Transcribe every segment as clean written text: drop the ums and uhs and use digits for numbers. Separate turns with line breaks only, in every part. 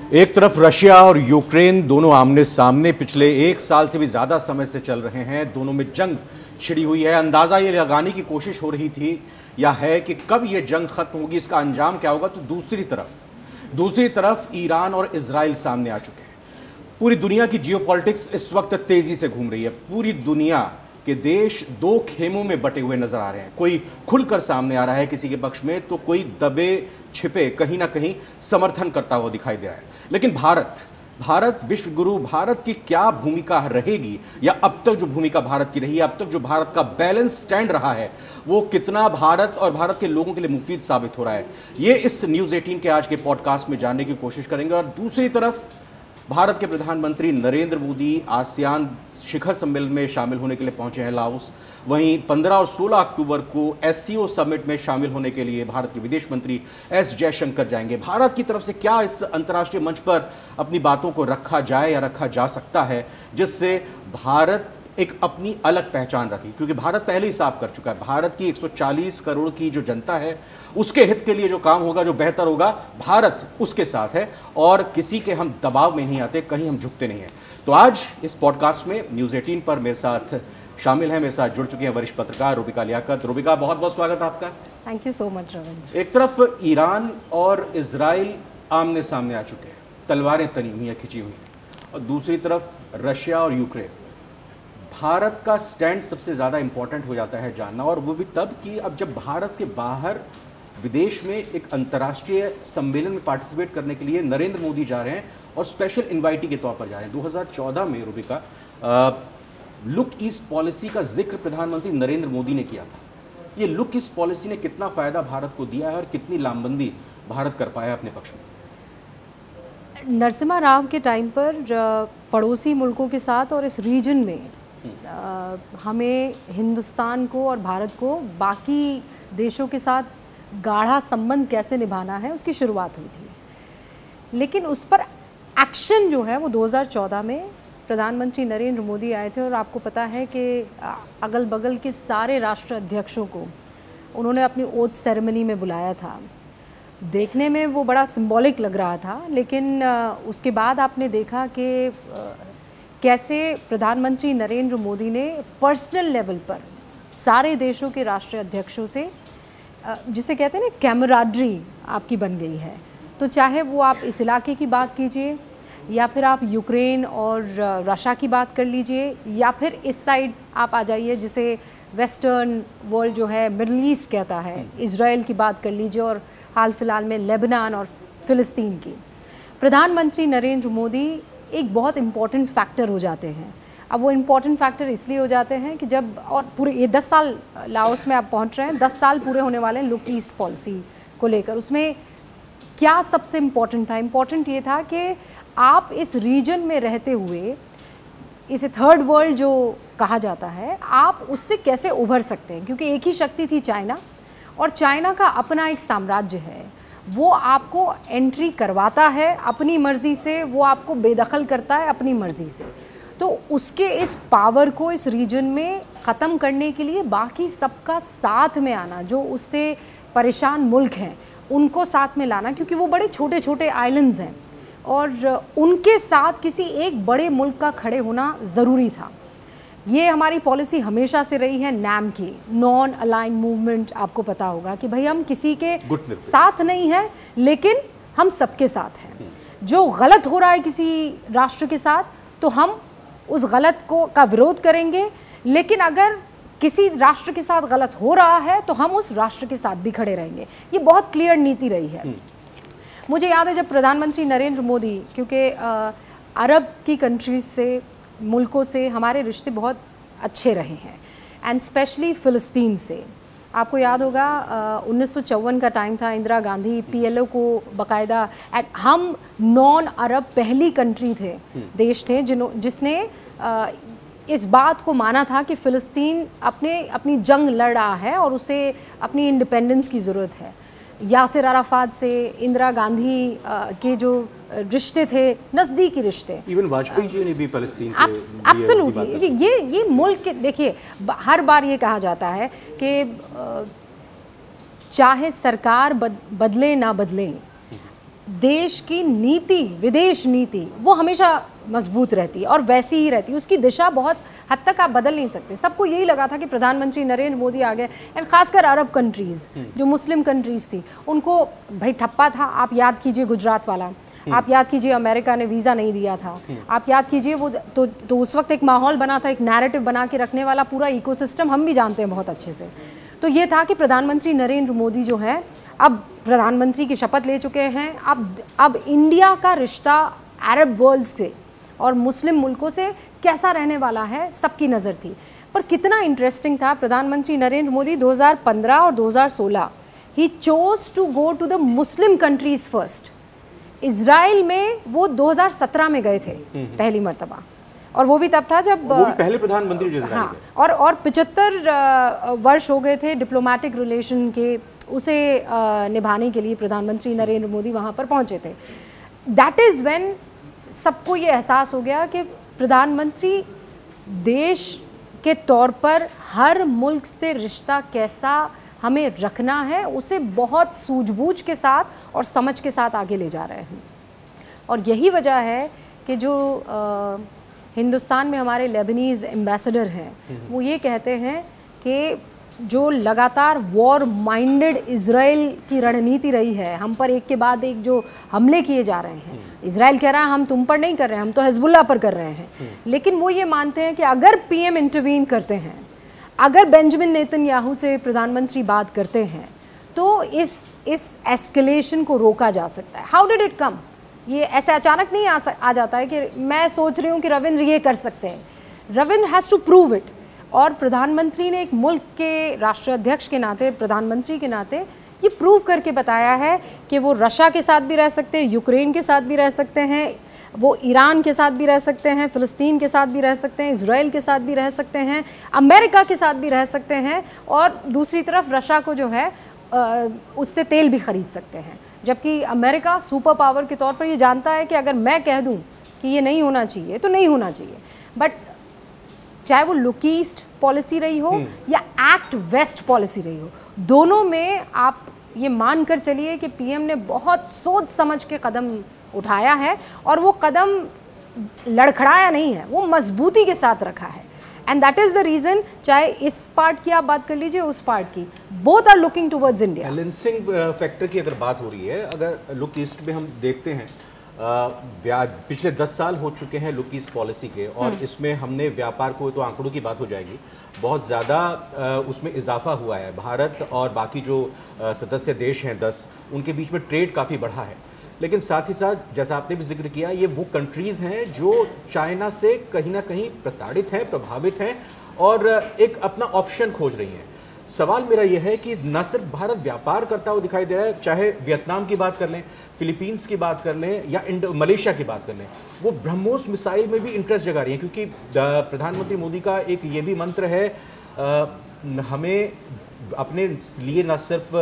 एक तरफ रशिया और यूक्रेन दोनों आमने सामने पिछले एक साल से भी ज्यादा समय से चल रहे हैं। दोनों में जंग छिड़ी हुई है। अंदाजा ये लगाने की कोशिश हो रही थी या है कि कब ये जंग खत्म होगी, इसका अंजाम क्या होगा। तो दूसरी तरफ ईरान और इजराइल सामने आ चुके हैं। पूरी दुनिया की जियोपॉलिटिक्स इस वक्त तेजी से घूम रही है। पूरी दुनिया के देश दो खेमों में बटे हुए नजर आ रहे हैं। कोई खुलकर सामने आ रहा है किसी के पक्ष में, तो कोई दबे छिपे कहीं ना कहीं समर्थन करता हुआ दिखाई दे रहा है। लेकिन भारत विश्व गुरु, भारत की क्या भूमिका रहेगी, या अब तक जो भूमिका भारत की रही है, अब तक जो भारत का बैलेंस स्टैंड रहा है, वो कितना भारत और भारत के लोगों के लिए मुफीद साबित हो रहा है, ये इस न्यूज़ 18 के आज के पॉडकास्ट में जानने की कोशिश करेंगे। और दूसरी तरफ भारत के प्रधानमंत्री नरेंद्र मोदी आसियान शिखर सम्मेलन में शामिल होने के लिए पहुंचे हैं लाओस। वहीं 15 और 16 अक्टूबर को एससीओ समिट में शामिल होने के लिए भारत के विदेश मंत्री एस जयशंकर जाएंगे। भारत की तरफ से क्या इस अंतर्राष्ट्रीय मंच पर अपनी बातों को रखा जाए या रखा जा सकता है, जिससे भारत एक अपनी अलग पहचान रखी, क्योंकि भारत पहले ही साफ कर चुका है भारत की 140 करोड़ की जो जनता है उसके हित के लिए जो काम होगा, जो बेहतर होगा, भारत उसके साथ है और किसी के हम दबाव में नहीं आते, कहीं हम झुकते नहीं हैं। तो आज इस पॉडकास्ट में न्यूज़ 18 पर मेरे साथ शामिल हैं, मेरे साथ जुड़ चुके हैं वरिष्ठ पत्रकार रूबिका लियाकत। रूबिका, बहुत बहुत स्वागत है आपका।
Thank you so much Ravindra.
एक तरफ ईरान और इजराइल आमने सामने आ चुके हैं, तलवारें तनी हुई हैं, खिंची हुई हैं, और दूसरी तरफ रशिया और यूक्रेन। भारत का स्टैंड सबसे ज़्यादा इंपॉर्टेंट हो जाता है जानना, और वो भी तब कि अब जब भारत के बाहर विदेश में एक अंतर्राष्ट्रीय सम्मेलन में पार्टिसिपेट करने के लिए नरेंद्र मोदी जा रहे हैं और स्पेशल इनवाइटी के तौर पर जा रहे हैं। 2014 में रूबिका लुक ईस्ट पॉलिसी का जिक्र प्रधानमंत्री नरेंद्र मोदी ने किया था। ये लुक ईस्ट पॉलिसी ने कितना फ़ायदा भारत को दिया है और कितनी लामबंदी भारत कर पाया अपने पक्ष में?
नरसिम्हा राव के टाइम पर पड़ोसी मुल्कों के साथ और इस रीजन में हमें हिंदुस्तान को और भारत को बाकी देशों के साथ गाढ़ा संबंध कैसे निभाना है उसकी शुरुआत हुई थी। लेकिन उस पर एक्शन जो है वो 2014 में प्रधानमंत्री नरेंद्र मोदी आए थे, और आपको पता है कि अगल बगल के सारे राष्ट्र अध्यक्षों को उन्होंने अपनी ओथ सेरेमनी में बुलाया था। देखने में वो बड़ा सिंबॉलिक लग रहा था, लेकिन उसके बाद आपने देखा कि कैसे प्रधानमंत्री नरेंद्र मोदी ने पर्सनल लेवल पर सारे देशों के राष्ट्रीय अध्यक्षों से, जिसे कहते हैं ना, कैमराडरी आपकी बन गई है। तो चाहे वो आप इस इलाके की बात कीजिए, या फिर आप यूक्रेन और रशिया की बात कर लीजिए, या फिर इस साइड आप आ जाइए जिसे वेस्टर्न वर्ल्ड जो है मिडल ईस्ट कहता है, इजराइल की बात कर लीजिए, और हाल फिलहाल में लेबनान और फ़िलिस्तीन की। प्रधानमंत्री नरेंद्र मोदी एक बहुत इम्पॉर्टेंट फैक्टर हो जाते हैं। अब वो इम्पॉर्टेंट फैक्टर इसलिए हो जाते हैं कि जब, और पूरे ये 10 साल लाओस में आप पहुंच रहे हैं, 10 साल पूरे होने वाले हैं लुक ईस्ट पॉलिसी को लेकर। उसमें क्या सबसे इम्पॉर्टेंट था? इम्पॉर्टेंट ये था कि आप इस रीजन में रहते हुए, इसे थर्ड वर्ल्ड जो कहा जाता है, आप उससे कैसे उभर सकते हैं, क्योंकि एक ही शक्ति थी चाइना, और चाइना का अपना एक साम्राज्य है। वो आपको एंट्री करवाता है अपनी मर्ज़ी से, वो आपको बेदखल करता है अपनी मर्ज़ी से। तो उसके इस पावर को इस रीजन में ख़त्म करने के लिए बाकी सबका साथ में आना, जो उससे परेशान मुल्क हैं उनको साथ में लाना, क्योंकि वो बड़े छोटे छोटे आइलैंड्स हैं और उनके साथ किसी एक बड़े मुल्क का खड़े होना ज़रूरी था। ये हमारी पॉलिसी हमेशा से रही है नैम की, नॉन अलाइन मूवमेंट। आपको पता होगा कि भाई हम किसी के साथ नहीं हैं, लेकिन हम सबके साथ हैं। जो गलत हो रहा है किसी राष्ट्र के साथ, तो हम उस गलत का विरोध करेंगे, लेकिन अगर किसी राष्ट्र के साथ गलत हो रहा है तो हम उस राष्ट्र के साथ भी खड़े रहेंगे। ये बहुत क्लियर नीति रही है। मुझे याद है जब प्रधानमंत्री नरेंद्र मोदी, क्योंकि अरब की कंट्रीज से, मुल्कों से हमारे रिश्ते बहुत अच्छे रहे हैं, एंड स्पेशली फ़िलिस्तीन से। आपको याद होगा 1954 का टाइम था, इंदिरा गांधी PLO को बाकायदा, हम नॉन अरब पहली कंट्री थे, देश थे जिसने इस बात को माना था कि फ़िलिस्तीन अपनी जंग लड़ रहा है और उसे अपनी इंडिपेंडेंस की ज़रूरत है। यासिर अराफात से इंदिरा गांधी के जो रिश्ते थे, नज़दीकी रिश्ते,
इवन वाजपेयी जी ने भी फ़लस्तीन
एब्सोल्युटली। ये मुल्क, देखिए हर बार ये कहा जाता है कि चाहे सरकार बदले ना बदले, देश की नीति, विदेश नीति, वो हमेशा मजबूत रहती है और वैसी ही रहती है। उसकी दिशा बहुत हद तक आप बदल नहीं सकते। सबको यही लगा था कि प्रधानमंत्री नरेंद्र मोदी आ गए, एंड खासकर अरब कंट्रीज़, जो मुस्लिम कंट्रीज़ थी, उनको भाई ठप्पा था। आप याद कीजिए गुजरात वाला, आप याद कीजिए अमेरिका ने वीज़ा नहीं दिया था, आप याद कीजिए वो तो उस वक्त एक माहौल बना था, एक नैरेटिव बना के रखने वाला पूरा इकोसिस्टम हम भी जानते हैं बहुत अच्छे से। तो ये था कि प्रधानमंत्री नरेंद्र मोदी जो है अब प्रधानमंत्री की शपथ ले चुके हैं। अब इंडिया का रिश्ता अरब वर्ल्ड से और मुस्लिम मुल्कों से कैसा रहने वाला है, सबकी नज़र थी। पर कितना इंटरेस्टिंग था, प्रधानमंत्री नरेंद्र मोदी 2015 और 2016 he chose to go to the Muslim countries first. Israel में वो 2017 में गए थे पहली मर्तबा, और वो भी तब था जब
वो भी पहले प्रधानमंत्री जो इजराइल गए।
और 75 वर्ष हो गए थे डिप्लोमेटिक रिलेशन के, उसे निभाने के लिए प्रधानमंत्री नरेंद्र मोदी वहाँ पर पहुँचे थे। दैट इज़ व्हेन सबको ये एहसास हो गया कि प्रधानमंत्री देश के तौर पर हर मुल्क से रिश्ता कैसा हमें रखना है, उसे बहुत सूझबूझ के साथ और समझ के साथ आगे ले जा रहे हैं। और यही वजह है कि जो हिंदुस्तान में हमारे लेबनीज़ एम्बेसडर हैं, वो ये कहते हैं कि जो लगातार वॉर माइंडेड इजराइल की रणनीति रही है, हम पर एक के बाद एक जो हमले किए जा रहे हैं, इजराइल कह रहा है हम तुम पर नहीं कर रहे हैं, हम तो हिजबुल्लाह पर कर रहे हैं, लेकिन वो ये मानते हैं कि अगर पीएम इंटरवीन करते हैं, अगर बेंजामिन नेतन्याहू से प्रधानमंत्री बात करते हैं, तो इस एस्केलेशन को रोका जा सकता है। How did it come? ये ऐसे अचानक नहीं आ जाता है कि मैं सोच रही हूँ कि रविंद्र ये कर सकते हैं। Ravindra has to prove it. और प्रधानमंत्री ने एक मुल्क के राष्ट्राध्यक्ष के नाते, प्रधानमंत्री के नाते ये प्रूव करके बताया है कि वो रशिया के साथ भी रह सकते हैं, यूक्रेन के साथ भी रह सकते हैं, वो ईरान के साथ भी रह सकते हैं, फ़िलिस्तीन के साथ भी रह सकते हैं, इजराइल के साथ भी रह सकते हैं, अमेरिका के साथ भी रह सकते हैं, और दूसरी तरफ रशिया को जो है उससे तेल भी ख़रीद सकते हैं। जबकि अमेरिका सुपर पावर के तौर पर ये जानता है कि अगर मैं कह दूं कि ये नहीं होना चाहिए तो नहीं होना चाहिए। बट चाहे वो लुक ईस्ट पॉलिसी रही हो या एक्ट वेस्ट पॉलिसी रही हो, दोनों में आप ये मान कर चलिए कि पीएम ने बहुत सोच समझ के कदम उठाया है, और वो कदम लड़खड़ाया नहीं है, वो मजबूती के साथ रखा है। And that is the reason, चाहे इस पार्ट की आप बात कर लीजिए, उस पार्ट की, both are looking towards India.
Balancing factor की अगर बात हो रही है, अगर लुक ईस्ट में हम देखते हैं, पिछले 10 साल हो चुके हैं लुक ईस्ट पॉलिसी के, और इसमें हमने व्यापार को, तो आंकड़ों की बात हो जाएगी, बहुत ज़्यादा उसमें इजाफा हुआ है। भारत और बाकी जो सदस्य देश हैं 10, उनके बीच में ट्रेड काफ़ी बढ़ा है। लेकिन साथ ही साथ जैसा आपने भी जिक्र किया, ये वो कंट्रीज़ हैं जो चाइना से कहीं ना कहीं प्रताड़ित हैं, प्रभावित हैं, और एक अपना ऑप्शन खोज रही हैं। सवाल मेरा यह है कि न सिर्फ भारत व्यापार करता हुआ दिखाई दे रहा है, चाहे वियतनाम की बात कर लें, फिलीपींस की बात कर लें, या मलेशिया की बात कर लें, वो ब्रह्मोस मिसाइल में भी इंटरेस्ट जगा रही है। क्योंकि प्रधानमंत्री मोदी का एक ये भी मंत्र है, हमें अपने लिए न सिर्फ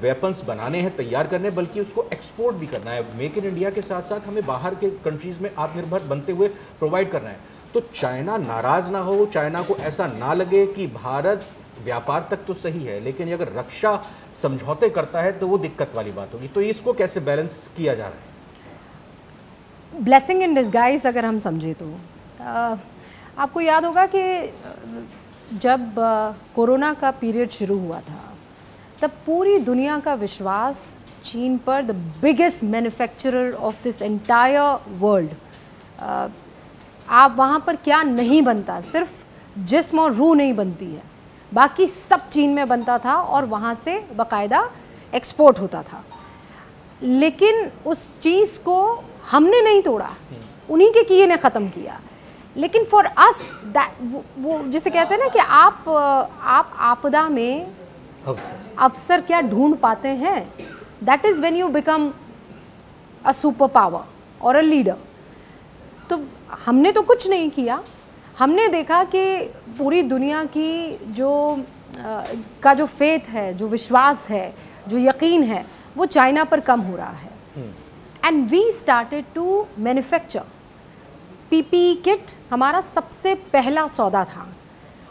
वेपन्स बनाने हैं, तैयार करने, बल्कि उसको एक्सपोर्ट भी करना है। मेक इन इंडिया के साथ साथ हमें बाहर के कंट्रीज़ में आत्मनिर्भर बनते हुए प्रोवाइड करना है। तो चाइना नाराज़ ना हो, चाइना को ऐसा ना लगे कि भारत व्यापार तक तो सही है, लेकिन अगर रक्षा समझौते करता है तो वो दिक्कत वाली बात होगी। तो इसको कैसे बैलेंस किया जा रहा है?
ब्लेसिंग इन डिस्गाइज अगर हम समझे तो आपको याद होगा कि जब कोरोना का पीरियड शुरू हुआ था, तब पूरी दुनिया का विश्वास चीन पर, the biggest manufacturer of this entire world, आप वहाँ पर क्या नहीं बनता, सिर्फ जिस्म और रूह नहीं बनती है, बाकी सब चीन में बनता था और वहाँ से बाकायदा एक्सपोर्ट होता था। लेकिन उस चीज़ को हमने नहीं तोड़ा, उन्हीं के किए ने ख़त्म किया। लेकिन फॉर अस वो जिसे कहते हैं ना कि आप आपदा में अवसर क्या ढूंढ पाते हैं, that is when you become a super power और अ लीडर। तो हमने तो कुछ नहीं किया, हमने देखा कि पूरी दुनिया की जो फेथ है, जो विश्वास है, जो यकीन है, वो चाइना पर कम हो रहा है। And we started to manufacture. PPE kit हमारा सबसे पहला सौदा था,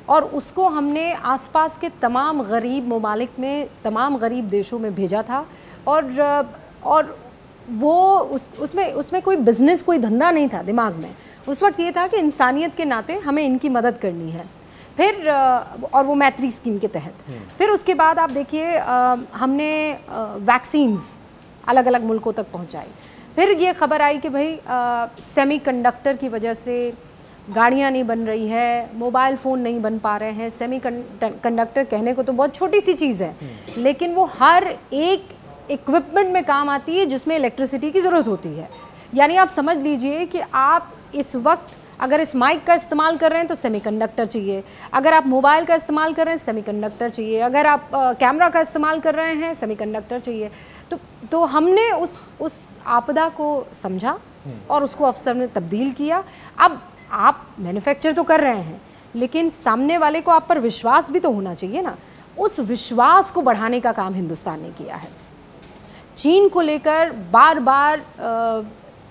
और उसको हमने आसपास के तमाम गरीब ममालिक में, तमाम गरीब देशों में भेजा था। और वो उसमें कोई बिजनेस, कोई धंधा नहीं था दिमाग में। उस वक्त ये था कि इंसानियत के नाते हमें इनकी मदद करनी है। फिर और वो मैत्री स्कीम के तहत फिर उसके बाद आप देखिए हमने वैक्सीन्स अलग अलग मुल्कों तक पहुंचाई। फिर ये खबर आई कि भाई सेमीकंडक्टर की वजह से गाड़ियाँ नहीं बन रही है, मोबाइल फ़ोन नहीं बन पा रहे हैं। सेमीकंडक्टर कहने को तो बहुत छोटी सी चीज़ है, लेकिन वो हर एक इक्विपमेंट में काम आती है जिसमें इलेक्ट्रिसिटी की ज़रूरत होती है। यानी आप समझ लीजिए कि आप इस वक्त अगर इस माइक का इस्तेमाल कर रहे हैं तो सेमीकंडक्टर चाहिए, अगर आप मोबाइल का इस्तेमाल कर रहे हैं सेमीकंडक्टर चाहिए, अगर आप कैमरा का इस्तेमाल कर रहे हैं सेमीकंडक्टर चाहिए। तो हमने उस आपदा को समझा और उसको अवसर में तब्दील किया। अब आप मैन्युफैक्चर तो कर रहे हैं, लेकिन सामने वाले को आप पर विश्वास भी तो होना चाहिए ना। उस विश्वास को बढ़ाने का काम हिंदुस्तान ने किया है। चीन को लेकर बार बार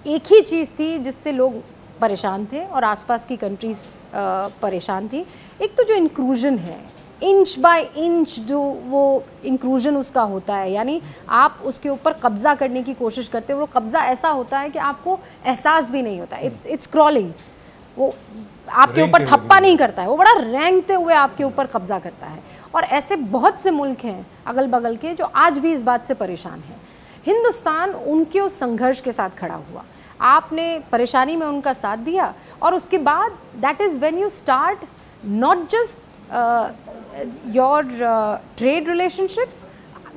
एक ही चीज़ थी जिससे लोग परेशान थे और आसपास की कंट्रीज़ परेशान थी। एक तो जो इंक्लूजन है, इंच बाय इंच जो वो इंक्लूजन उसका होता है, यानी आप उसके ऊपर कब्ज़ा करने की कोशिश करते हो, वो कब्ज़ा ऐसा होता है कि आपको एहसास भी नहीं होता। इट्स क्रॉलिंग, वो आपके ऊपर थप्पा नहीं करता है, वो बड़ा रेंगते हुए आपके ऊपर कब्ज़ा करता है। और ऐसे बहुत से मुल्क हैं अगल बगल के जो आज भी इस बात से परेशान हैं। हिंदुस्तान उनके उस संघर्ष के साथ खड़ा हुआ, आपने परेशानी में उनका साथ दिया, और उसके बाद that is when you start not just your trade relationships,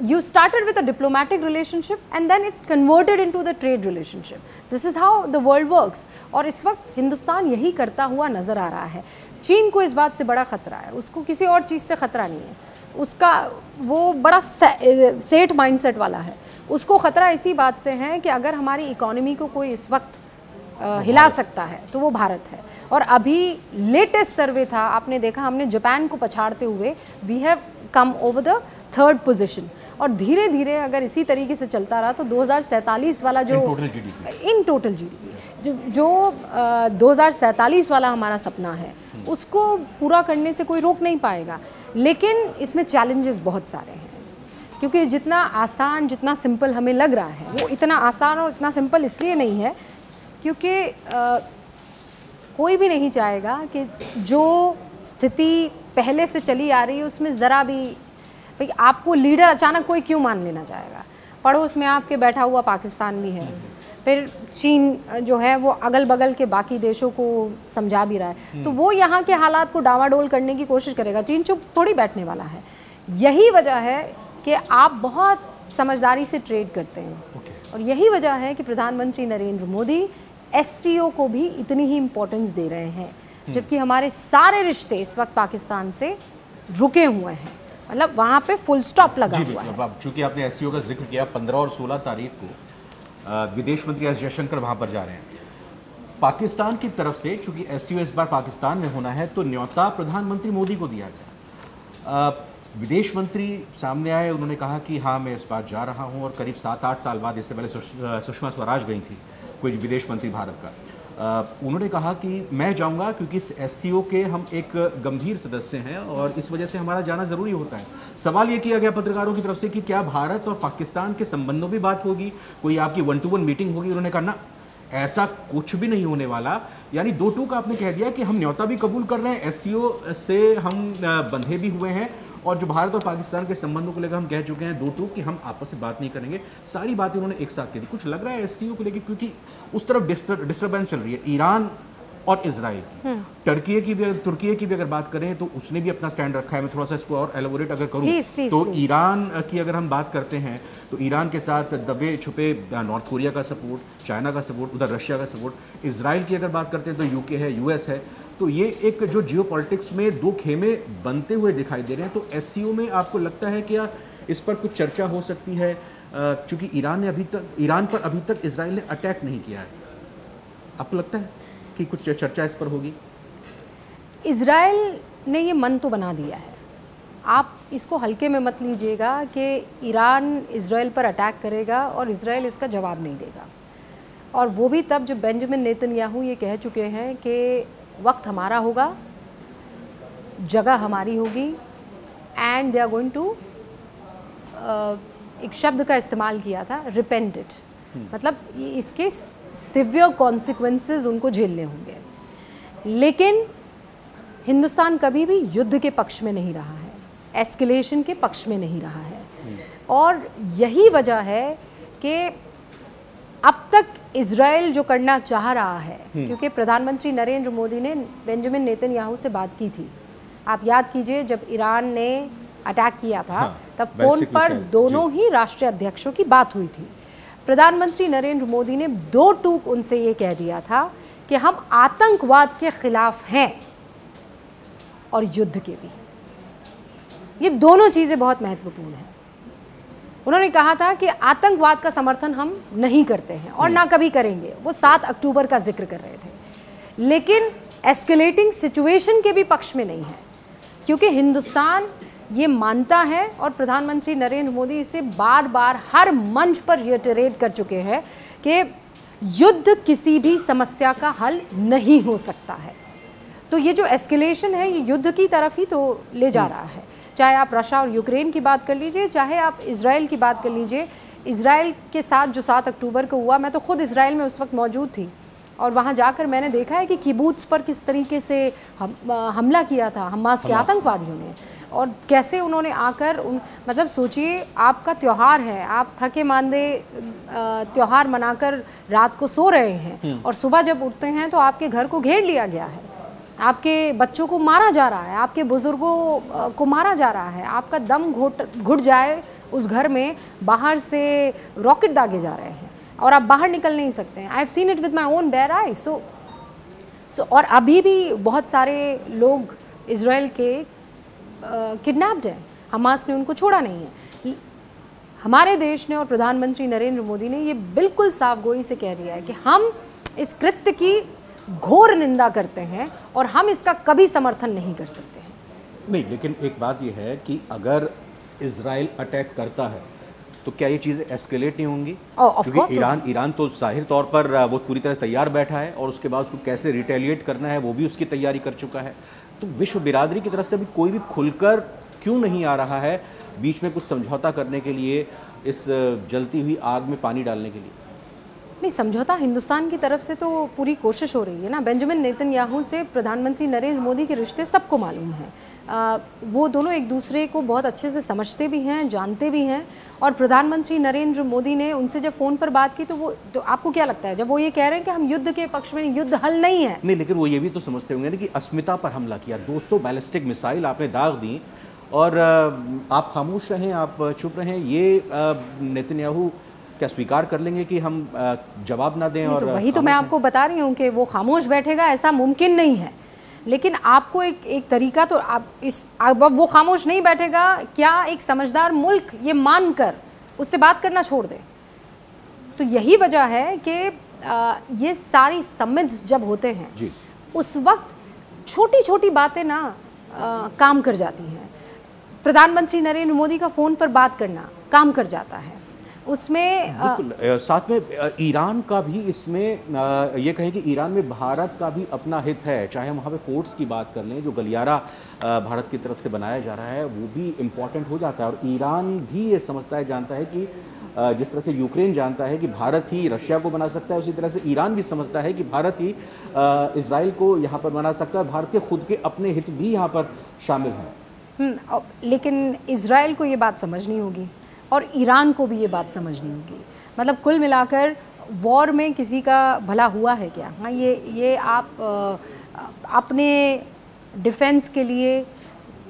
you started with a diplomatic relationship and then it converted into the trade relationship. This is how the world works. और इस वक्त हिंदुस्तान यही करता हुआ नज़र आ रहा है। चीन को इस बात से बड़ा ख़तरा है, उसको किसी और चीज़ से ख़तरा नहीं है, उसका वो बड़ा सेट माइंडसेट वाला है। उसको ख़तरा इसी बात से है कि अगर हमारी इकोनॉमी को कोई इस वक्त हिला सकता है तो वो भारत है। और अभी लेटेस्ट सर्वे था, आपने देखा, हमने जापान को पछाड़ते हुए we have come over the 3rd position. और धीरे धीरे अगर इसी तरीके से चलता रहा तो 2047 वाला जो इन टोटल जीडीपी जो 2047 वाला हमारा सपना है उसको पूरा करने से कोई रोक नहीं पाएगा। लेकिन इसमें चैलेंजेस बहुत सारे हैं, क्योंकि जितना आसान, जितना सिंपल हमें लग रहा है, वो इतना आसान और इतना सिंपल इसलिए नहीं है क्योंकि कोई भी नहीं चाहेगा कि जो स्थिति पहले से चली आ रही है उसमें ज़रा भी, भाई आपको लीडर अचानक कोई क्यों मान लेना चाहेगा। पड़ोस में आपके बैठा हुआ पाकिस्तान भी है, फिर चीन जो है वो अगल बगल के बाकी देशों को समझा भी रहा है, तो वो यहाँ के हालात को डावाडोल करने की कोशिश करेगा। चीन चुप थोड़ी बैठने वाला है। यही वजह है कि आप बहुत समझदारी से ट्रेड करते हैं और यही वजह है कि प्रधानमंत्री नरेंद्र मोदी SCO को भी इतनी ही इम्पोर्टेंस दे रहे हैं, जबकि हमारे सारे रिश्ते इस वक्त पाकिस्तान से रुके हुए हैं, मतलब वहाँ पे फुल स्टॉप लगा हुआ है।
चूंकि आपने SCO का जिक्र किया, 15 और 16 तारीख को विदेश मंत्री एस जयशंकर वहाँ पर जा रहे हैं पाकिस्तान की तरफ से। चूंकि SCO इस बार पाकिस्तान में होना है तो न्योता प्रधानमंत्री मोदी को दिया गया। विदेश मंत्री सामने आए, उन्होंने कहा कि हाँ मैं इस बार जा रहा हूँ, और करीब 7-8 साल बाद, इससे पहले सुषमा स्वराज गई थी कोई विदेश मंत्री भारत का, उन्होंने कहा कि मैं जाऊंगा क्योंकि इस SCO के हम एक गंभीर सदस्य हैं और इस वजह से हमारा जाना ज़रूरी होता है। सवाल ये किया गया पत्रकारों की तरफ से कि क्या भारत और पाकिस्तान के संबंधों में बात होगी, कोई आपकी 1-to-1 मीटिंग होगी? उन्होंने कहा ना, ऐसा कुछ भी नहीं होने वाला। यानी 2-2 का आपने कह दिया कि हम न्योता भी कबूल कर रहे हैं, SCO से हम बंधे भी हुए हैं, और जो भारत और पाकिस्तान के संबंधों को लेकर हम कह चुके हैं 2-2 कि हम आपस में बात नहीं करेंगे। सारी बातें उन्होंने एक साथ कह दी। कुछ लग रहा है SCO को लेकर, क्योंकि उस तरफ डिस्टर्बेंस चल रही है ईरान और इजराइल की। तुर्की की भी अगर बात करें तो उसने भी अपना स्टैंड रखा है। मैं थोड़ा सा इसको और एलोबोरेट अगर करूं तो please. ईरान की अगर हम बात करते हैं तो ईरान के साथ दबे छुपे नॉर्थ कोरिया का सपोर्ट, चाइना का सपोर्ट, उधर रशिया का सपोर्ट। इजराइल की अगर बात करते हैं तो UK है, US है। तो ये एक जो जियो पॉलिटिक्स में 2 खेमे बनते हुए दिखाई दे रहे हैं। तो SCO में आपको लगता है कि इस पर कुछ चर्चा हो सकती है? क्योंकि ईरान पर अभी तक इजराइल ने अटैक नहीं किया है, आपको लगता है कि कुछ चर्चा इस पर होगी?
इजराइल ने ये मन तो बना दिया है, आप इसको हल्के में मत लीजिएगा कि ईरान इजराइल पर अटैक करेगा और इजराइल इसका जवाब नहीं देगा। और वो भी तब जब बेंजामिन नेतन्याहू ये कह चुके हैं कि वक्त हमारा होगा, जगह हमारी होगी, and they are going to, एक शब्द का इस्तेमाल किया था, रिपेंटेड, मतलब इसके सिवियर कॉन्सिक्वेंसेस उनको झेलने होंगे। लेकिन हिंदुस्तान कभी भी युद्ध के पक्ष में नहीं रहा है, एस्केलेशन के पक्ष में नहीं रहा है। और यही वजह है कि अब तक इजराइल जो करना चाह रहा है, क्योंकि प्रधानमंत्री नरेंद्र मोदी ने बेंजामिन नेतन्याहू से बात की थी। आप याद कीजिए जब ईरान ने अटैक किया था, तब फोन पर दोनों ही राष्ट्रीय अध्यक्षों की बात हुई थी। प्रधानमंत्री नरेंद्र मोदी ने दो टूक उनसे ये कह दिया था कि हम आतंकवाद के खिलाफ हैं और युद्ध के भी। ये दोनों चीज़ें बहुत महत्वपूर्ण हैं। उन्होंने कहा था कि आतंकवाद का समर्थन हम नहीं करते हैं और ना कभी करेंगे। वो 7 अक्टूबर का जिक्र कर रहे थे, लेकिन एस्केलेटिंग सिचुएशन के भी पक्ष में नहीं है, क्योंकि हिंदुस्तान ये मानता है और प्रधानमंत्री नरेंद्र मोदी इसे बार बार हर मंच पर रिटरेट कर चुके हैं कि युद्ध किसी भी समस्या का हल नहीं हो सकता है। तो ये जो एस्केलेशन है ये युद्ध की तरफ ही तो ले जा रहा है। चाहे आप रशिया और यूक्रेन की बात कर लीजिए, चाहे आप इजराइल की बात कर लीजिए। इजराइल के साथ जो 7 अक्टूबर को हुआ, मैं तो खुद इजराइल में उस वक्त मौजूद थी और वहाँ जाकर मैंने देखा है कि किबुत्स पर किस तरीके से हमला किया था हमास के आतंकवादियों ने, और कैसे उन्होंने आकर मतलब सोचिए, आपका त्यौहार है, आप थके मांदे त्यौहार मनाकर रात को सो रहे हैं और सुबह जब उठते हैं तो आपके घर को घेर लिया गया है, आपके बच्चों को मारा जा रहा है, आपके बुजुर्गों को मारा जा रहा है, आपका दम घुट जाए उस घर में, बाहर से रॉकेट दागे जा रहे हैं और आप बाहर निकल नहीं सकते हैं। I have seen it with my own bare eyes. So और अभी भी बहुत सारे लोग इजराइल के किडनैप्ड हैं, हमास ने उनको छोड़ा नहीं है। हमारे देश ने और प्रधानमंत्री नरेंद्र मोदी ने ये बिल्कुल साफ गोई से कह दिया है कि हम इस कृत्य की घोर निंदा करते हैं और हम इसका कभी समर्थन नहीं कर सकते हैं।
नहीं, लेकिन एक बात यह है कि अगर इजराइल अटैक करता है तो क्या ये चीज़ें एस्केलेट नहीं होंगी? क्योंकि ईरान तो जाहिर तौर पर वो पूरी तरह तैयार बैठा है और उसके बाद उसको कैसे रिटेलिएट करना है वो भी उसकी तैयारी कर चुका है। तो विश्व बिरादरी की तरफ से अभी कोई भी खुलकर क्यों नहीं आ रहा है बीच में कुछ समझौता करने के लिए, इस जलती हुई आग में पानी डालने के लिए?
नहीं, समझौता हिंदुस्तान की तरफ से तो पूरी कोशिश हो रही है ना। बेंजामिन नेतन्याहू से प्रधानमंत्री नरेंद्र मोदी के रिश्ते सबको मालूम हैं। वो दोनों एक दूसरे को बहुत अच्छे से समझते भी हैं, जानते भी हैं। और प्रधानमंत्री नरेंद्र मोदी ने उनसे जब फ़ोन पर बात की तो आपको क्या लगता है जब वो ये कह रहे हैं कि हम युद्ध के पक्ष में, युद्ध हल नहीं है?
नहीं, लेकिन वो ये भी तो समझते होंगे ना कि अस्मिता पर हमला किया, 200 बैलिस्टिक मिसाइल आपने दाग दी और आप खामोश रहें, आप चुप रहें। ये नेतन्याहू क्या स्वीकार कर लेंगे कि हम जवाब ना दें? और
तो वही तो मैं आपको बता रही हूँ कि वो खामोश बैठेगा, ऐसा मुमकिन नहीं है। लेकिन आपको एक तरीका तो अब वो खामोश नहीं बैठेगा। क्या एक समझदार मुल्क ये मानकर उससे बात करना छोड़ दे? तो यही वजह है कि ये सारी समिट्स जब होते हैं जी, उस वक्त छोटी छोटी बातें ना काम कर जाती हैं। प्रधानमंत्री नरेंद्र मोदी का फ़ोन पर बात करना काम कर जाता है उसमें।
बिल्कुल, साथ में ईरान का भी इसमें ये कहें कि ईरान में भारत का भी अपना हित है। चाहे हम वहाँ पे पोर्ट्स की बात कर लें, जो गलियारा भारत की तरफ से बनाया जा रहा है वो भी इम्पॉर्टेंट हो जाता है। और ईरान भी ये समझता है, जानता है कि जिस तरह से यूक्रेन जानता है कि भारत ही रशिया को बना सकता है, उसी तरह से ईरान भी समझता है कि भारत ही इजराइल को यहाँ पर बना सकता है। भारत के खुद के अपने हित भी यहाँ पर शामिल हैं।
लेकिन इजराइल को ये बात समझनी होगी और ईरान को भी ये बात समझनी होगी। मतलब कुल मिलाकर वॉर में किसी का भला हुआ है क्या? हाँ, ये आप अपने डिफेंस के लिए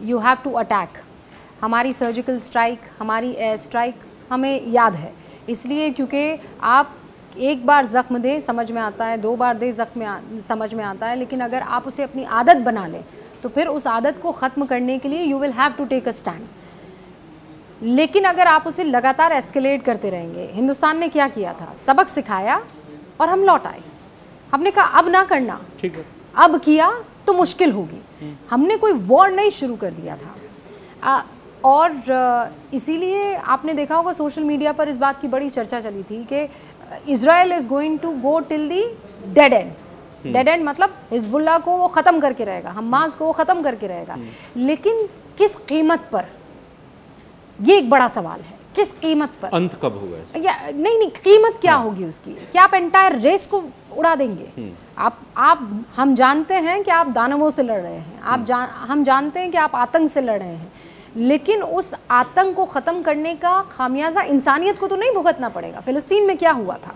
यू हैव टू अटैक। हमारी सर्जिकल स्ट्राइक, हमारी एयर स्ट्राइक हमें याद है, इसलिए क्योंकि आप एक बार ज़ख्म दे समझ में आता है, 2 बार दे ज़ख्म समझ में आता है, लेकिन अगर आप उसे अपनी आदत बना लें तो फिर उस आदत को ख़त्म करने के लिए you will have to take a stand. लेकिन अगर आप उसे लगातार एस्केलेट करते रहेंगे, हिंदुस्तान ने क्या किया था, सबक सिखाया और हम लौट आए। हमने कहा अब ना करना, ठीक है, अब किया तो मुश्किल होगी। हमने कोई वॉर नहीं शुरू कर दिया था। और इसीलिए आपने देखा होगा सोशल मीडिया पर इस बात की बड़ी चर्चा चली थी कि Israel is going to go till the dead end. Dead end मतलब हिजबुल्लाह को वो ख़त्म करके रहेगा, हमास को वो ख़त्म करके रहेगा, लेकिन किस कीमत पर, ये एक बड़ा सवाल है। किस कीमत पर?
अंत कब होगा इसका?
या नहीं, कीमत क्या होगी उसकी? क्या आप एंटायर रेस को उड़ा देंगे? आप हम जानते हैं कि आप दानवों से लड़ रहे हैं, हम जानते हैं कि आप आतंक से लड़ रहे हैं, लेकिन उस आतंक को ख़त्म करने का खामियाजा इंसानियत को तो नहीं भुगतना पड़ेगा। फ़िलिस्तीन में क्या हुआ था,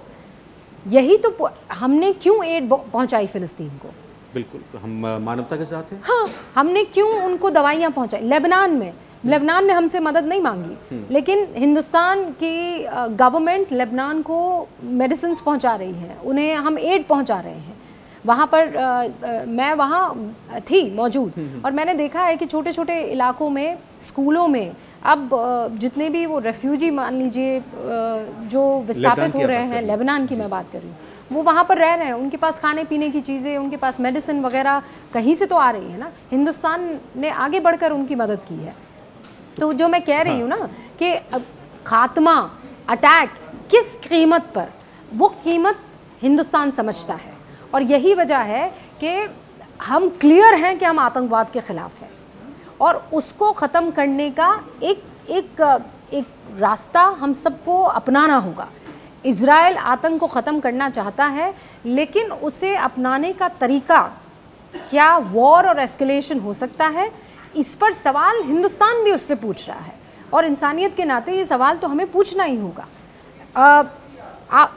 यही तो हमने क्यों एड पहुंचाई फ़िलिस्तीन को?
बिल्कुल, हम मानवता के साथ हैं।
हाँ, हमने क्यों उनको दवाइयाँ पहुंचाई? लेबनान ने हमसे मदद नहीं मांगी, लेकिन हिंदुस्तान की गवर्नमेंट लेबनान को मेडिसिन्स पहुंचा रही है, उन्हें हम एड पहुंचा रहे हैं। वहाँ पर मैं वहाँ थी मौजूद, और मैंने देखा है कि छोटे छोटे इलाकों में, स्कूलों में अब जितने भी वो रेफ्यूजी मान लीजिए जो विस्थापित हो रहे हैं, लेबनान की मैं बात कर रही हूँ, वो वहाँ पर रह रहे हैं, उनके पास खाने पीने की चीज़ें, उनके पास मेडिसिन वगैरह कहीं से तो आ रही है ना। हिंदुस्तान ने आगे बढ़कर उनकी मदद की है। तो जो मैं कह रही हूँ ना कि खात्मा, अटैक किस कीमत पर, वो कीमत हिंदुस्तान समझता है, और यही वजह है कि हम क्लियर हैं कि हम आतंकवाद के ख़िलाफ़ हैं, और उसको ख़त्म करने का एक रास्ता हम सबको अपनाना होगा। इज़राइल आतंक को ख़त्म करना चाहता है, लेकिन उसे अपनाने का तरीका क्या वॉर और एस्केलेशन हो सकता है, इस पर सवाल हिंदुस्तान भी उससे पूछ रहा है, और इंसानियत के नाते ये सवाल तो हमें पूछना ही होगा।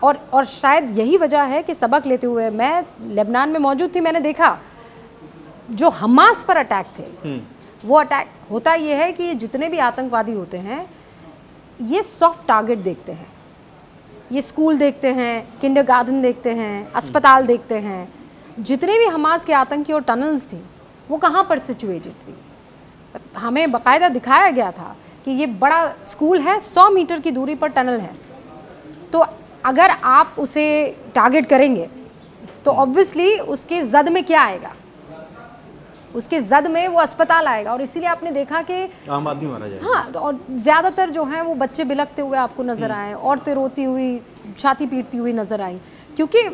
और शायद यही वजह है कि सबक लेते हुए, मैं लेबनान में मौजूद थी, मैंने देखा जो हमास पर अटैक थे, वो अटैक होता ये है कि जितने भी आतंकवादी होते हैं ये सॉफ्ट टारगेट देखते हैं, ये स्कूल देखते हैं, किंडरगार्टन देखते हैं, अस्पताल देखते हैं। जितने भी हमास के आतंकी और टनल्स थी वो कहाँ पर सिचुएटेड थी? हमें बाकायदा दिखाया गया था कि ये बड़ा स्कूल है, 100 मीटर की दूरी पर टनल है, तो अगर आप उसे टारगेट करेंगे तो ऑब्वियसली उसके जद में क्या आएगा? उसके जद में वो अस्पताल आएगा, और इसीलिए आपने देखा कि
आम आदमी मारा जाएगा।
हाँ, तो और ज़्यादातर जो हैं वो बच्चे बिलखते हुए आपको नज़र आए, औरतें रोती हुई, छाती पीटती हुई नज़र आई, क्योंकि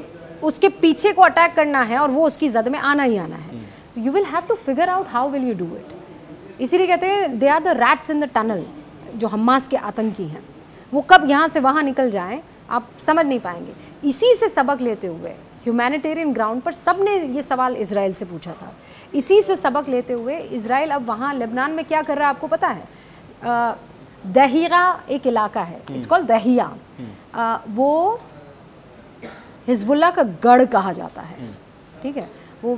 उसके पीछे को अटैक करना है और वो उसकी जद में आना ही आना है। You will have to figure out how will you do it. इसीलिए कहते हैं they are the rats in the tunnel. जो हमास के आतंकी हैं वो कब यहाँ से वहाँ निकल जाएं आप समझ नहीं पाएंगे। इसी से सबक लेते हुए ह्यूमैनिटेरियन ग्राउंड पर सब ने ये सवाल इजराइल से पूछा था। इसी से सबक लेते हुए इजराइल अब वहाँ लेबनान में क्या कर रहा है आपको पता है? दहिया एक इलाका है, इट्स कॉल्ड दहिया, वो हिजबुल्लाह का गढ़ कहा जाता है, ठीक है। वो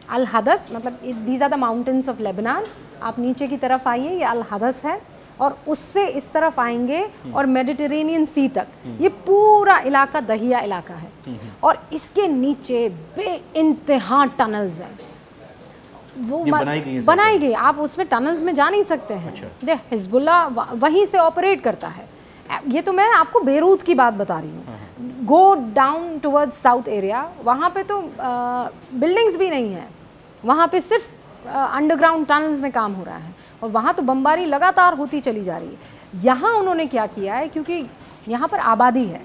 अल हदस, मतलब these are the mountains of Lebanon. आप नीचे की तरफ आइए, ये अल हदस है, और उससे इस तरफ आएंगे और मेडिटेरेनियन सी तक ये पूरा इलाका दहिया इलाका है, और इसके नीचे बेइंतहा टनल्स हैं। वो बनाई गई, आप उसमें टनल्स में जा नहीं सकते हैं। अच्छा। हिजबुल्लाह वहीं से ऑपरेट करता है। ये तो मैं आपको बेरूत की बात बता रही हूँ। Go down towards south area, वहाँ पे तो बिल्डिंग्स भी नहीं है, वहाँ पे सिर्फ अंडरग्राउंड टनल्स में काम हो रहा है, और वहाँ तो बमबारी लगातार होती चली जा रही है। यहाँ उन्होंने क्या किया है, क्योंकि यहाँ पर आबादी है,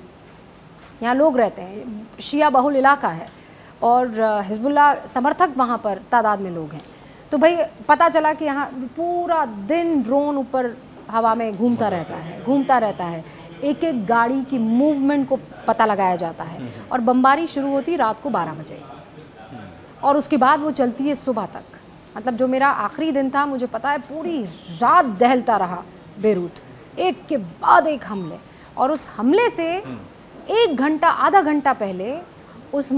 यहाँ लोग रहते हैं, शिया बहुल इलाका है, और हिजबुल्लाह समर्थक वहाँ पर तादाद में लोग हैं, तो भाई पता चला कि यहाँ पूरा दिन ड्रोन ऊपर हवा में घूमता रहता है, एक एक गाड़ी की मूवमेंट को पता लगाया जाता है, और बमबारी शुरू होती रात को 12 बजे, और उसके बाद वो चलती है सुबह तक। मतलब जो मेरा आखिरी दिन था, मुझे पता है पूरी रात दहलता रहा बेरूत, एक के बाद एक हमले, और उस हमले से 1 घंटा आधा घंटा पहले उस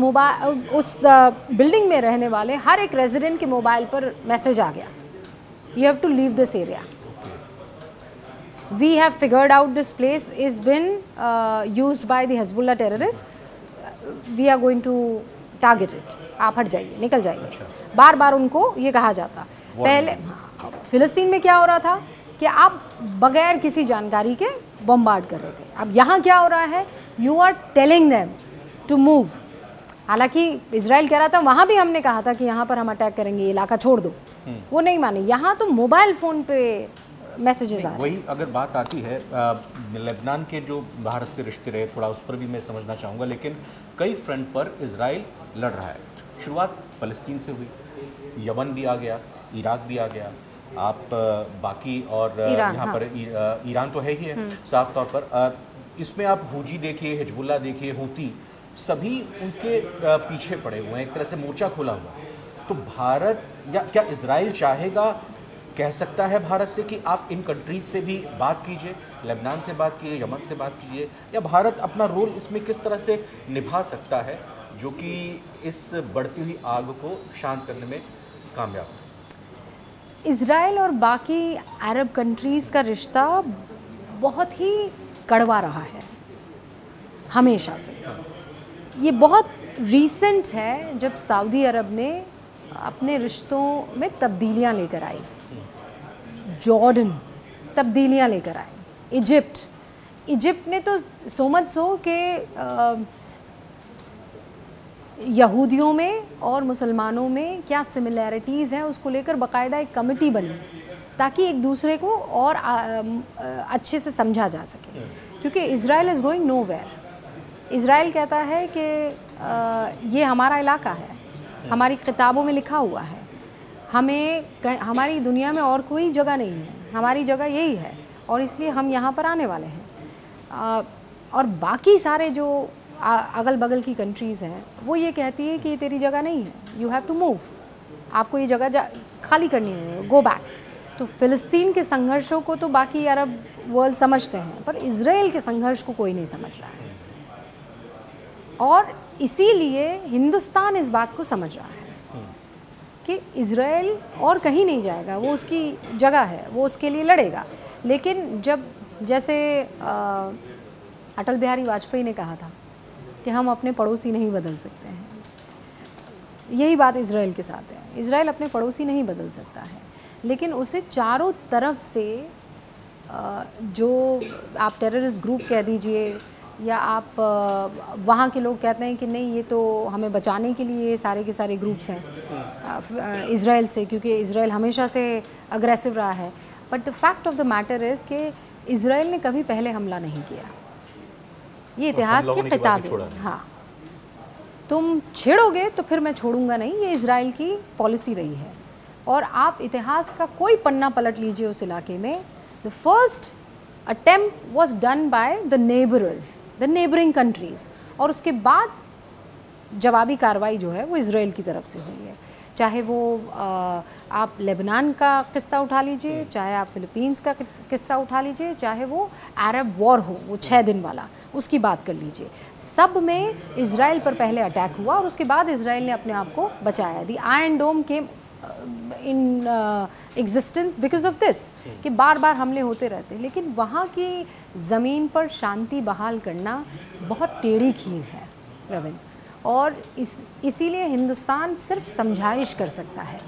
बिल्डिंग में रहने वाले हर एक रेजिडेंट के मोबाइल पर मैसेज आ गया, you have to leave this area, we have figured out this place is been used by the Hezbollah terrorist, we are going to target it, आप हट जाइए, निकल जाइए। अच्छा। बार बार उनको ये कहा जाता। पहले फ़िलिस्तीन में क्या हो रहा था कि आप बगैर किसी जानकारी के बम्बार्ड कर रहे थे। अब यहाँ क्या हो रहा है, you are telling them to move. हालांकि इजराइल कह रहा था, वहाँ भी हमने कहा था कि यहाँ पर हम अटैक करेंगे, इलाका छोड़ दो, वो नहीं माने। यहाँ तो मोबाइल फ़ोन पे मैसेजेस आ रहे हैं।
वही अगर बात आती है लेबनान के जो भारत से रिश्ते रहे, थोड़ा उस पर भी मैं समझना चाहूँगा, लेकिन कई फ्रंट पर इजराइल लड़ रहा है। शुरुआत फ़लस्तीन से हुई, यमन भी आ गया, इराक भी आ गया, आप बाकी और
ईरान,
यहाँ
हाँ।
पर ईरान तो है ही है साफ तौर पर, इसमें आप हुजी देखिए, हिजबुल्लाह देखिए, हूती, सभी उनके पीछे पड़े हुए हैं, एक तरह से मोर्चा खोला हुआ है। तो भारत या क्या इजराइल चाहेगा, कह सकता है भारत से कि आप इन कंट्रीज से भी बात कीजिए, लेबनान से बात कीजिए, यमन से बात कीजिए, या भारत अपना रोल इसमें किस तरह से निभा सकता है जो कि इस बढ़ती हुई आग को शांत करने में कामयाब हो?
इज़राइल और बाकी अरब कंट्रीज़ का रिश्ता बहुत ही कड़वा रहा है हमेशा से। ये बहुत रीसेंट है जब सऊदी अरब ने अपने रिश्तों में तब्दीलियां लेकर आई, जॉर्डन तब्दीलियां लेकर आई, इजिप्ट ने तो सो मच सो कि यहूदियों में और मुसलमानों में क्या सिमिलैरिटीज़ हैं उसको लेकर बाकायदा एक कमेटी बनी ताकि एक दूसरे को और अच्छे से समझा जा सके, क्योंकि Israel is going nowhere. Israel कहता है कि ये हमारा इलाका है, हमारी किताबों में लिखा हुआ है, हमारी दुनिया में और कोई जगह नहीं है, हमारी जगह यही है और इसलिए हम यहाँ पर आने वाले हैं। और बाकी सारे जो अगल बगल की कंट्रीज़ हैं वो ये कहती है कि ये तेरी जगह नहीं है, यू हैव टू मूव, आपको ये जगह खाली करनी है, गो बैक। तो फ़िलिस्तीन के संघर्षों को तो बाकी अरब वर्ल्ड समझते हैं, पर इज़राइल के संघर्ष को कोई नहीं समझ रहा है। और इसीलिए हिंदुस्तान इस बात को समझ रहा है कि इज़राइल और कहीं नहीं जाएगा, वो उसकी जगह है, वो उसके लिए लड़ेगा। लेकिन जब जैसे अटल बिहारी वाजपेयी ने कहा था कि हम अपने पड़ोसी नहीं बदल सकते हैं, यही बात इज़राइल के साथ है। इज़राइल अपने पड़ोसी नहीं बदल सकता है, लेकिन उसे चारों तरफ से जो आप टेररिस्ट ग्रुप कह दीजिए या आप वहाँ के लोग कहते हैं कि नहीं ये तो हमें बचाने के लिए सारे के सारे ग्रुप्स हैं इज़राइल से, क्योंकि इज़राइल हमेशा से अग्रेसिव रहा है। But the fact of the matter is कि इज़राइल ने कभी पहले हमला नहीं किया, ये इतिहास की किताब है। हाँ, तुम छेड़ोगे तो फिर मैं छोड़ूंगा नहीं, ये इज़राइल की पॉलिसी रही है। और आप इतिहास का कोई पन्ना पलट लीजिए उस इलाके में, the first attempt was done by the neighbours, the neighbouring countries, और उसके बाद जवाबी कार्रवाई जो है वो इज़राइल की तरफ से हुई है। चाहे वो आप लेबनान का किस्सा उठा लीजिए, चाहे आप फ़िलीपींस का किस्सा उठा लीजिए, चाहे वो अरब वॉर हो वो 6 दिन वाला, उसकी बात कर लीजिए, सब में इज़राइल पर पहले अटैक हुआ और उसके बाद इज़राइल ने अपने आप को बचाया। The iron dome came in existence because of this, कि बार बार हमले होते रहते। लेकिन वहाँ की ज़मीन पर शांति बहाल करना बहुत टेढ़ी खीर है रविंद्र, और इसीलिए हिंदुस्तान सिर्फ समझाइश कर सकता है।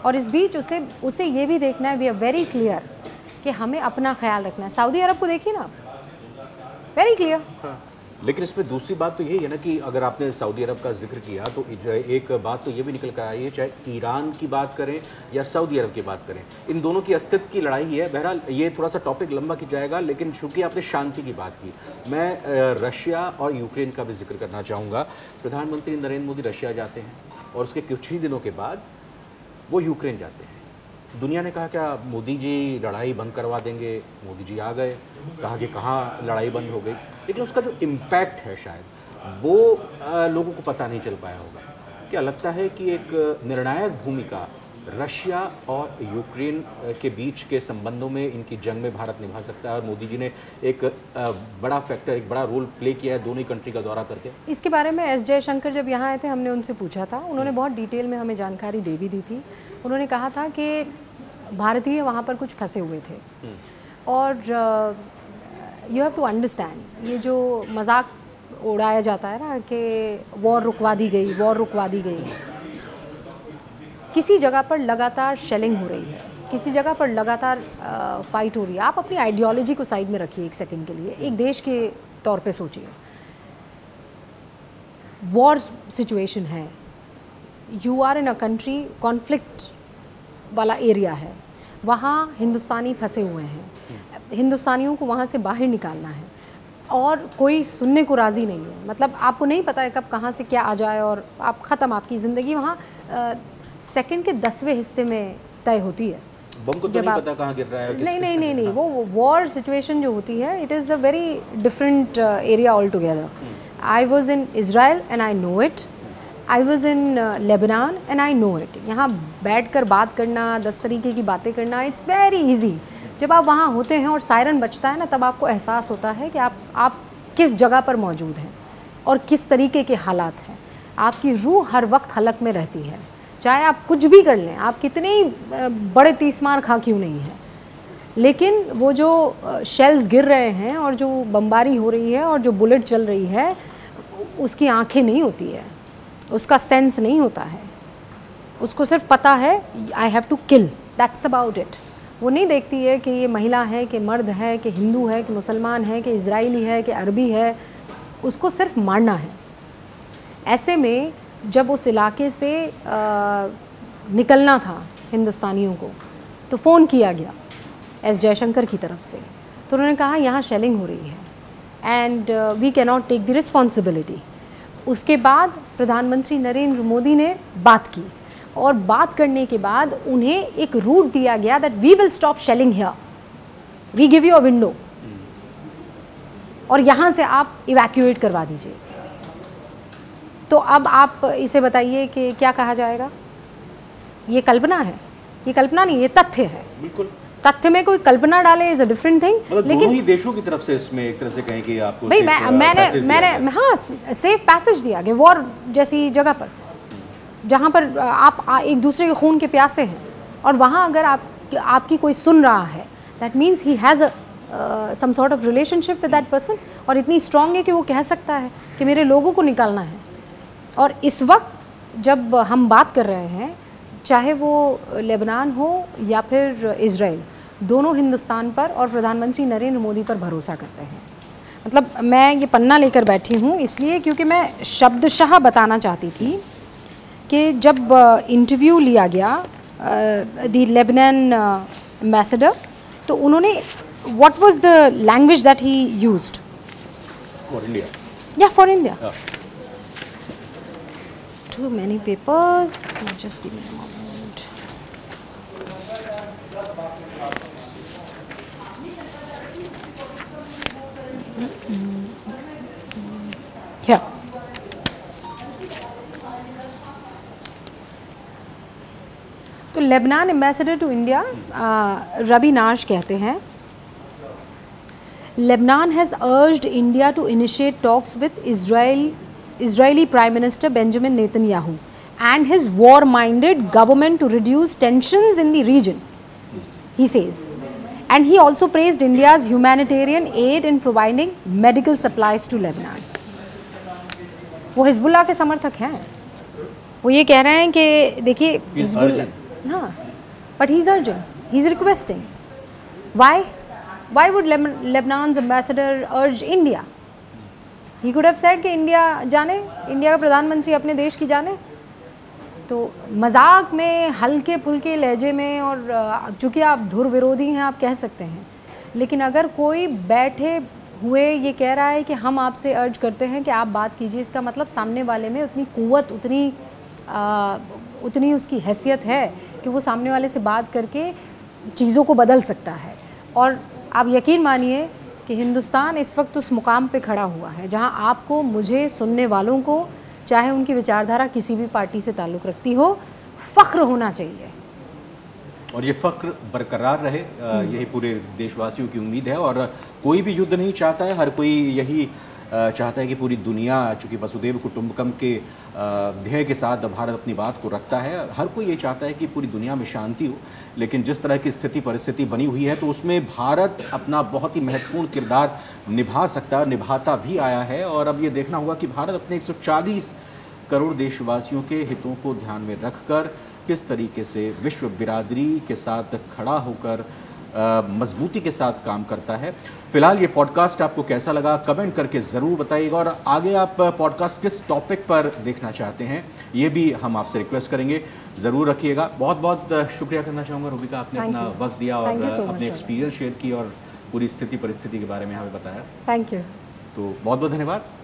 और इस बीच उसे ये भी देखना है, वी आर वेरी क्लियर कि हमें अपना ख्याल रखना है। सऊदी अरब को देखिए ना आप, वेरी क्लियर।
हाँ। लेकिन इसमें दूसरी बात तो यही है ना कि अगर आपने सऊदी अरब का जिक्र किया तो एक बात तो ये भी निकल कर आई है, चाहे ईरान की बात करें या सऊदी अरब की बात करें, इन दोनों की अस्तित्व की लड़ाई है। बहरहाल ये थोड़ा सा टॉपिक लंबा की जाएगा, लेकिन चूंकि आपने शांति की बात की, मैं रशिया और यूक्रेन का भी जिक्र करना चाहूँगा। प्रधानमंत्री नरेंद्र मोदी रशिया जाते हैं और उसके कुछ ही दिनों के बाद वो यूक्रेन जाते हैं। दुनिया ने कहा क्या मोदी जी लड़ाई बंद करवा देंगे, मोदी जी आ गए, कहा कि कहाँ लड़ाई बंद हो गई, लेकिन उसका जो इम्पैक्ट है शायद वो लोगों को पता नहीं चल पाया होगा। क्या लगता है कि एक निर्णायक भूमिका रशिया और यूक्रेन के बीच के संबंधों में, इनकी जंग में भारत निभा सकता है और मोदी जी ने एक बड़ा फैक्टर, एक बड़ा रोल प्ले किया है दोनों ही कंट्री का दौरा करके?
इसके बारे में एस जयशंकर जब यहाँ आए थे हमने उनसे पूछा था, उन्होंने बहुत डिटेल में हमें जानकारी दे भी दी थी। उन्होंने कहा था कि भारतीय वहाँ पर कुछ फंसे हुए थे और यू हैव टू अंडरस्टैंड, ये जो मजाक उड़ाया जाता है ना कि वॉर रुकवा दी गई, वॉर रुकवा दी गई, किसी जगह पर लगातार शेलिंग हो रही है, किसी जगह पर लगातार फाइट हो रही है। आप अपनी आइडियोलॉजी को साइड में रखिए एक सेकंड के लिए, एक देश के तौर पे सोचिए, वॉर सिचुएशन है, you are in a country, conflict वाला एरिया है, वहाँ हिंदुस्तानी फंसे हुए हैं, हिंदुस्तानियों को वहाँ से बाहर निकालना है और कोई सुनने को राज़ी नहीं है। मतलब आपको नहीं पता है कब कहाँ से क्या आ जाए और आप ख़त्म, आपकी ज़िंदगी वहाँ सेकंड के 10वें हिस्से में तय होती है।
बम को तो नहीं पता कहाँ गिर रहा है।
नहीं, वो वॉर सिचुएशन जो होती है, it is a very different area all together. I was in Israel and I know it, I was in Lebanon and I know it. यहाँ बैठ कर बात करना, 10 तरीके की बातें करना, इट्स वेरी ईजी। जब आप वहाँ होते हैं और सायरन बजता है ना, तब आपको एहसास होता है कि आप किस जगह पर मौजूद हैं और किस तरीके के हालात हैं। आपकी रूह हर वक्त हलक में रहती है, चाहे आप कुछ भी कर लें, आप कितने बड़े तीसमार खा क्यों नहीं हैं, लेकिन वो जो शेल्स गिर रहे हैं और जो बमबारी हो रही है और जो बुलेट चल रही है, उसकी आंखें नहीं होती है, उसका सेंस नहीं होता है। उसको सिर्फ पता है I have to kill, that's about it. वो नहीं देखती है कि ये महिला है कि मर्द है कि हिंदू है कि मुसलमान है कि इजरायली है कि अरबी है, उसको सिर्फ मारना है। ऐसे में जब उस इलाके से निकलना था हिंदुस्तानियों को, तो फ़ोन किया गया एस जयशंकर की तरफ से, तो उन्होंने कहा यहाँ शेलिंग हो रही है and we can not take the responsibility. उसके बाद प्रधानमंत्री नरेंद्र मोदी ने बात की और बात करने के बाद उन्हें एक रूट दिया गया that we will stop shelling here, we give you a window और यहाँ से आप इवैक्यूएट करवा दीजिए। तो अब आप इसे बताइए कि क्या कहा जाएगा? ये कल्पना है, ये कल्पना नहीं, ये तथ्य है।
बिल्कुल,
तथ्य में कोई कल्पना डाले इज अ डिफरेंट थिंग।
लेकिन दोनों ही देशों की तरफ से इसमें एक तरह से कहें कि आपको
भाई मैंने हाँ सेफ पैसेज दिया गया वॉर जैसी जगह पर, जहाँ पर आप एक दूसरे के खून के प्यासे हैं, और वहाँ अगर आपकी कोई सुन रहा है, that means he has some sort of relationship with that person, और इतनी स्ट्रांग है कि वो कह सकता है कि मेरे लोगों को निकालना है। और इस वक्त जब हम बात कर रहे हैं, चाहे वो लेबनान हो या फिर इज़राइल, दोनों हिंदुस्तान पर और प्रधानमंत्री नरेंद्र मोदी पर भरोसा करते हैं। मतलब मैं ये पन्ना लेकर बैठी हूँ इसलिए क्योंकि मैं शब्दशः बताना चाहती थी कि जब इंटरव्यू लिया गया द लेबनान एम्बेसडर, तो उन्होंने what was the language that he used?
For India.
या for India. Too many papers. Just give me a moment. Here. तो Lebanon ambassador to India Rabie Narsh कहते हैं, Lebanon has urged India to initiate talks with Israeli Prime Minister Benjamin Netanyahu and his war-minded government to reduce tensions in the region, he says. And he also praised India's humanitarian aid in providing medical supplies to Lebanon. वो Hezbollah के समर्थक हैं। वो ये कह रहे हैं कि देखिए हिजबुल्लाह, हाँ, but he's urging, he's requesting. Why would Lebanon's ambassador urge India? He could have said कि इंडिया जाने, इंडिया का प्रधानमंत्री अपने देश की जाने। तो मजाक में, हल्के फुल्के लहजे में, और चूँकि आप धुर विरोधी हैं आप कह सकते हैं, लेकिन अगर कोई बैठे हुए ये कह रहा है कि हम आपसे अर्ज करते हैं कि आप बात कीजिए, इसका मतलब सामने वाले में उतनी क़ुव्वत, उतनी उसकी हैसियत है कि वो सामने वाले से बात करके चीज़ों को बदल सकता है। और आप यकीन मानिए कि हिंदुस्तान इस वक्त उस मुकाम पे खड़ा हुआ है जहां आपको, मुझे, सुनने वालों को, चाहे उनकी विचारधारा किसी भी पार्टी से ताल्लुक़ रखती हो, फ़ख्र होना चाहिए।
और ये फ़ख्र बरकरार रहे, यही पूरे देशवासियों की उम्मीद है। और कोई भी युद्ध नहीं चाहता है, हर कोई यही चाहता है कि पूरी दुनिया, चूँकि वसुदेव कुटुंबकम के ध्येय के साथ भारत अपनी बात को रखता है, हर कोई ये चाहता है कि पूरी दुनिया में शांति हो। लेकिन जिस तरह की स्थिति परिस्थिति बनी हुई है, तो उसमें भारत अपना बहुत ही महत्वपूर्ण किरदार निभा सकता है, निभाता भी आया है। और अब ये देखना होगा कि भारत अपने 140 करोड़ देशवासियों के हितों को ध्यान में रखकर किस तरीके से विश्व बिरादरी के साथ खड़ा होकर मजबूती के साथ काम करता है। फिलहाल ये पॉडकास्ट आपको कैसा लगा कमेंट करके ज़रूर बताइएगा, और आगे आप पॉडकास्ट किस टॉपिक पर देखना चाहते हैं ये भी हम आपसे रिक्वेस्ट करेंगे, ज़रूर रखिएगा। बहुत बहुत शुक्रिया करना चाहूँगा रूबिका, आपने अपना वक्त दिया और अपने एक्सपीरियंस शेयर की और पूरी स्थिति परिस्थिति के बारे में हमें बताया।
Thank you.
तो बहुत बहुत धन्यवाद।